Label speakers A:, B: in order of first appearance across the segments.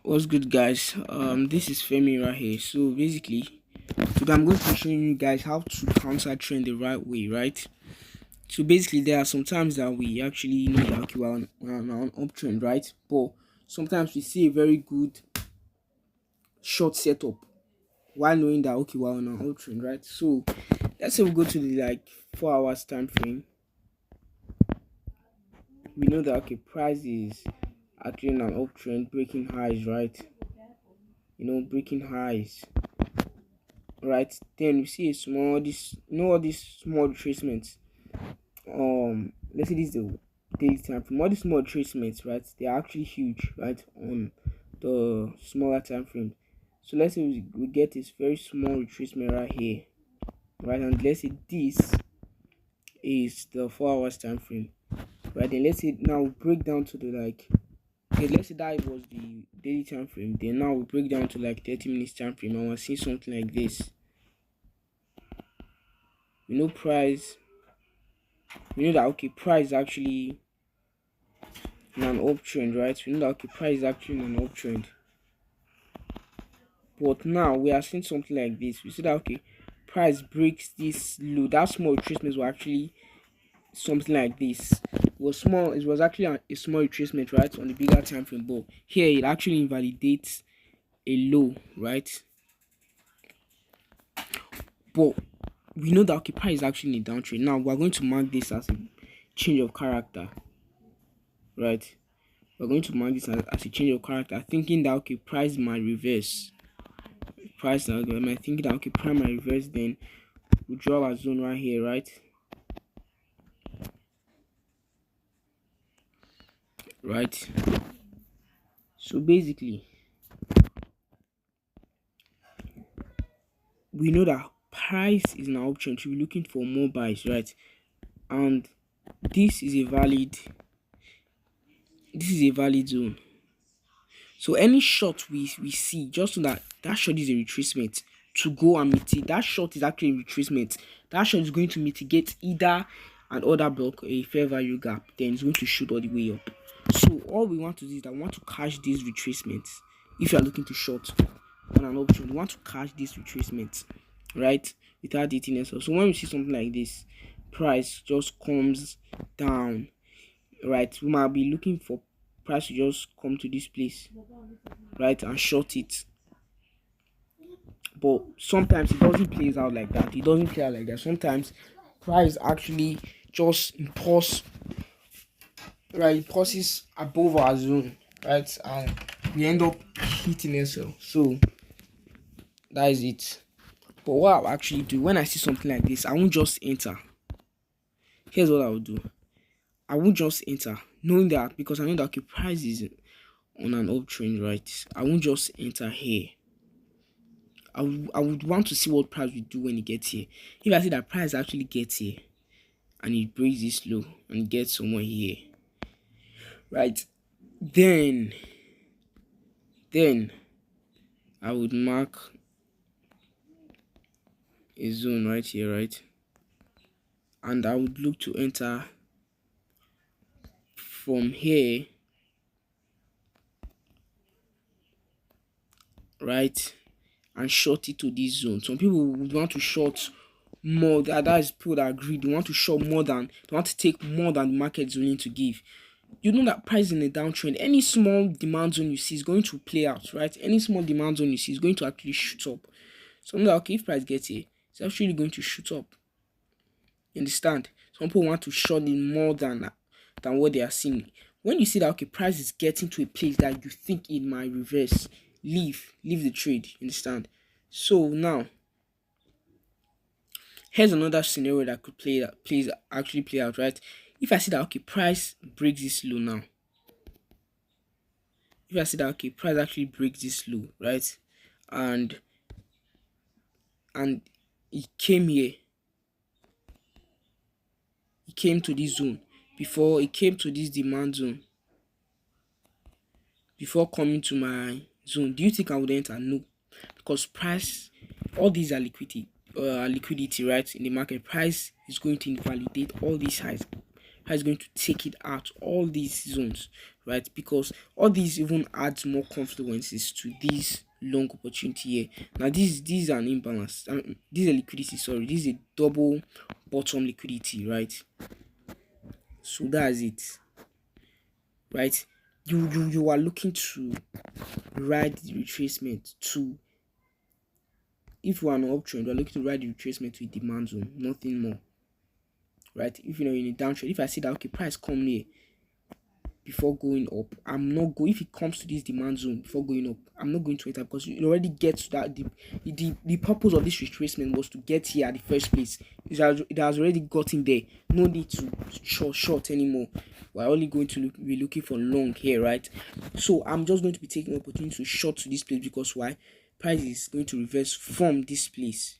A: What's good, guys? This is Femi right here. So basically, today I'm going to be showing you guys how to counter trend the right way, right? So basically, there are some times that we actually know that okay, we're on uptrend, right? But sometimes we see a very good short setup while knowing that okay, we're on an uptrend, right? So let's say we go to the 4 hours time frame. We know that okay, price is actually in an uptrend, breaking highs, right? Breaking highs, right? Then we see a small all these small retracements. Let's say this is the daily time frame. All these small retracements, right? They are actually huge, right? On the smaller time frame. So let's say we get this very small retracement right here, right? And let's say this is the 4 hours time frame, right? Then let's say now we break down to the okay, let's say that was the daily time frame. Then now we break down to 30 minutes time frame, and we're seeing something like this. We know price. We know that okay, price is actually in an uptrend, right? We know that okay, price is actually in an uptrend. But now we are seeing something like this. We see that okay, price breaks this low. That small retracement was actually something like this. It was small. It was actually a small retracement, right, on the bigger time frame. But here it actually invalidates a low, right? But we know that okay, price is actually in a downtrend. Now we are going to mark this as a change of character, right? We're going to mark this as a change of character, thinking that okay, price might reverse. Price now, am I thinking that okay, price might reverse? Then we draw our zone right here, right? Right. So basically, we know that price is an option to be looking for more buys, right? And this is a valid zone. So any short we see, just so that short is a retracement to go and mitigate. That short is actually a retracement. That short is going to mitigate either an order block or a fair value gap. Then it's going to shoot all the way up. So all we want to do is that we want to catch these retracements. If you are looking to short on an option, we want to catch these retracements, right? Without dating itself. So when we see something like this, price just comes down, right? We might be looking for price to just come to this place, right, and short it. But sometimes it doesn't play out like that. It doesn't play out like that. Sometimes price actually just impulses above our zone, right, and we end up hitting it. So that is it. But what I'll actually do when I see something like this, I won't just enter. Here's what I will do. I won't just enter, knowing that because I know that okay, price is on an uptrend, right? I won't just enter here. I would want to see what price will do when it gets here. If I see that price actually gets here and it breaks this low and gets somewhere here, right, then I would mark a zone right here, right, and I would look to enter from here, right, and short it to this zone. Some people would want to short more. That is people that agree. They want to short more than, they want to take more than the market is willing to give. You know that price in a downtrend, any small demand zone you see is going to play out, right? Any small demand zone you see is going to actually shoot up. So I'm like, okay, if price gets here, it's actually going to shoot up. You understand? Some people want to short in more than what they are seeing. When you see that okay, price is getting to a place that you think it might reverse, leave the trade. You understand? So now here's another scenario that could play out, right? If I see that okay, price breaks this low now. If I see that okay, price actually breaks this low, right, and it came here, it came to this zone before it came to this demand zone before coming to my zone, do you think I would enter? No, because price, all these are liquidity, right, in the market. Price is going to invalidate all these highs. Price is going to take it out all these zones, right? Because all these even adds more confluences to this long opportunity here. Now this is an imbalance. This is a liquidity. Sorry, this is a double bottom liquidity, right? So that's it, right? You are looking to ride the retracement to, if you are an uptrend, you are looking to ride the retracement to a demand zone, nothing more, right? If you know in a downtrend, if I see that okay, price come here before going up, I'm not going. If it comes to this demand zone before going up, I'm not going to enter, because you already get to that. The purpose of this retracement was to get here at the first place. It has already gotten there. No need to short anymore. We're only going to be looking for long here, right? So I'm just going to be taking opportunity to short to this place, because why? Price is going to reverse from this place.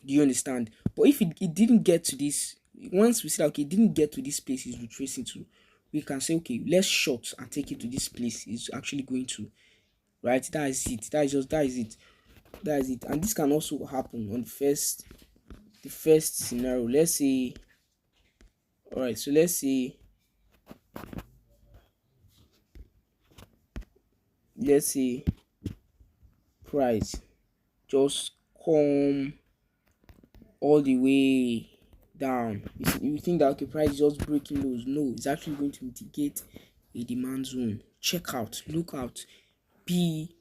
A: Do you understand? But if it didn't get to this, once we say okay, it didn't get to this place it's retracing to, we can say okay, let's short and take it to this place it's actually going to, right? That is it. That is it. And this can also happen on the first scenario. Let's say, all right, so let's say price just come all the way down. You think that okay, price is just breaking lows. No, it's actually going to mitigate a demand zone. Check out, look out, be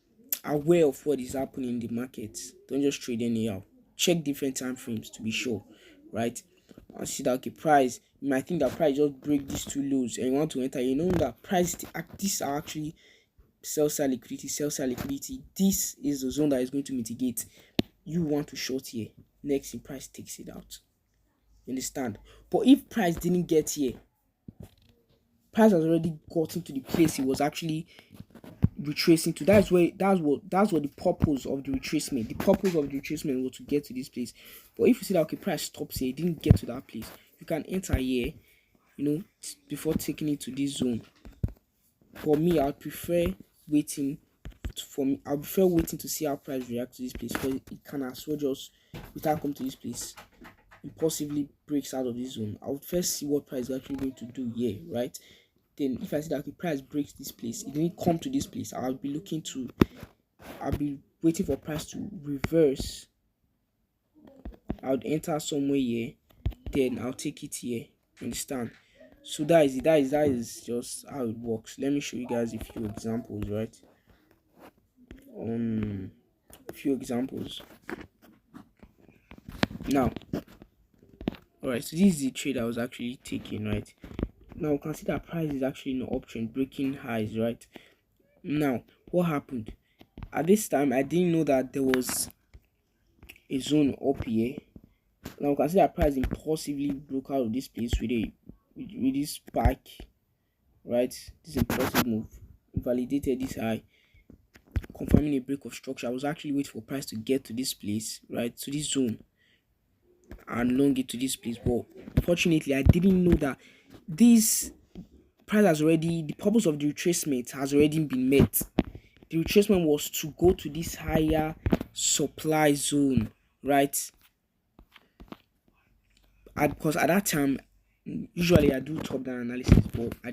A: aware of what is happening in the market. Don't just trade anyhow. Check different time frames to be sure, right? And see that okay, price, you might think that price just break these two lows and you want to enter. You know that price, these are actually sell side liquidity, sell side liquidity. This is the zone that is going to mitigate. You want to short here, next in price takes it out. You understand? But if price didn't get here, price has already gotten to the place it was actually retracing to. That's what the purpose of the retracement. The purpose of the retracement was to get to this place. But if you see that okay, price stops here, it didn't get to that place, you can enter here, before taking it to this zone. For me, I prefer waiting. I prefer waiting to see how price reacts to this place, because it can as well just, without come to this place, impulsively breaks out of this zone. I would first see what price is actually going to do here, right? Then if I see that the price breaks this place, it didn't come to this place, I'll be waiting for price to reverse. I would enter somewhere here, then I'll take it here. Understand? So that is just how it works. Let me show you guys a few examples, right? A few examples now. Alright, so this is the trade I was actually taking, right? Now we can see that price is actually in an uptrend, breaking highs, right? Now what happened at this time? I didn't know that there was a zone up here. Now we can see that price impulsively broke out of this place with this spike, right? This impulsive move validated this high, confirming a break of structure. I was actually waiting for price to get to this place, right, to this zone, and long it to this place. But fortunately, I didn't know that this price has already, the purpose of the retracement has already been met. The retracement was to go to this higher supply zone, right? Because at that time, usually I do top down analysis, but I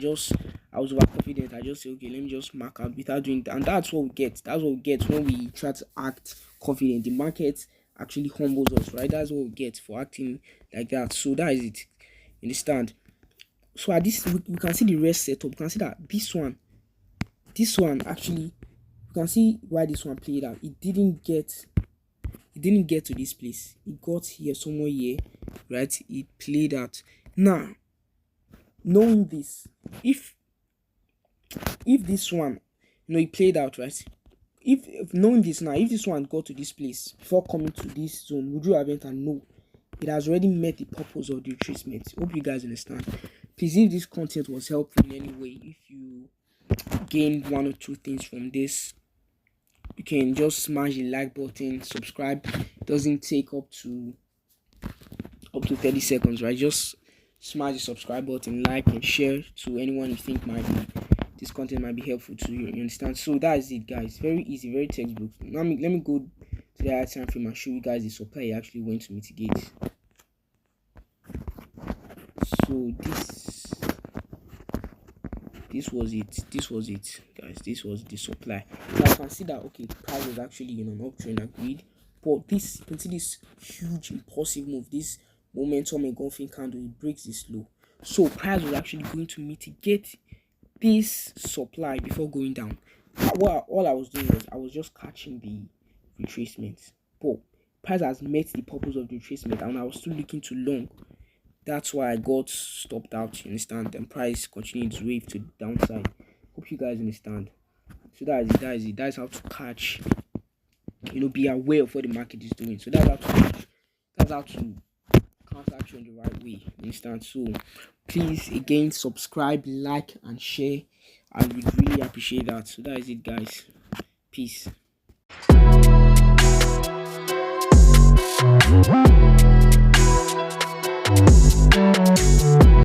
A: was overconfident. I just say okay, let me just mark out without doing that. And that's what we get. That's what we get when we try to act confident. The market actually humbles us, right? That's what we get for acting like that. So that is it. Understand? So at this, we can see the rest setup. We can see that this one actually, you can see why this one played out. It didn't get to this place. It got here, somewhere here, right? It played out. Now, knowing this, if this one, it played out, right? If knowing this now, if this one got to this place before coming to this zone, would you have entered? No. It has already met the purpose of the retracement. Hope you guys understand. Please, if this content was helpful in any way, if you gained one or two things from this, you can just smash the like button. Subscribe. It doesn't take up to 30 seconds, right? Just smash the subscribe button, like and share to anyone you think this content might be helpful to you. You understand? So that is it, guys. Very easy, very textbook. Now let me go to the other time frame and show you guys the supply you actually went to mitigate. So this was it, guys. This was the supply. So I can see that okay, price was actually in an uptrend, agreed. But this, you can see this huge impulsive move, this momentum engulfing candle, it breaks this low. So price was actually going to mitigate this supply before going down. What all I was doing was I was just catching the retracement. But price has met the purpose of the retracement, and I was still looking to long. That's why I got stopped out, you understand, and price continued its wave to the downside. Hope you guys understand. So that's how to catch, be aware of what the market is doing. So that's how to counter action the right way, you understand. So please again subscribe, like and share. I would really appreciate that. So that is it, guys. Peace.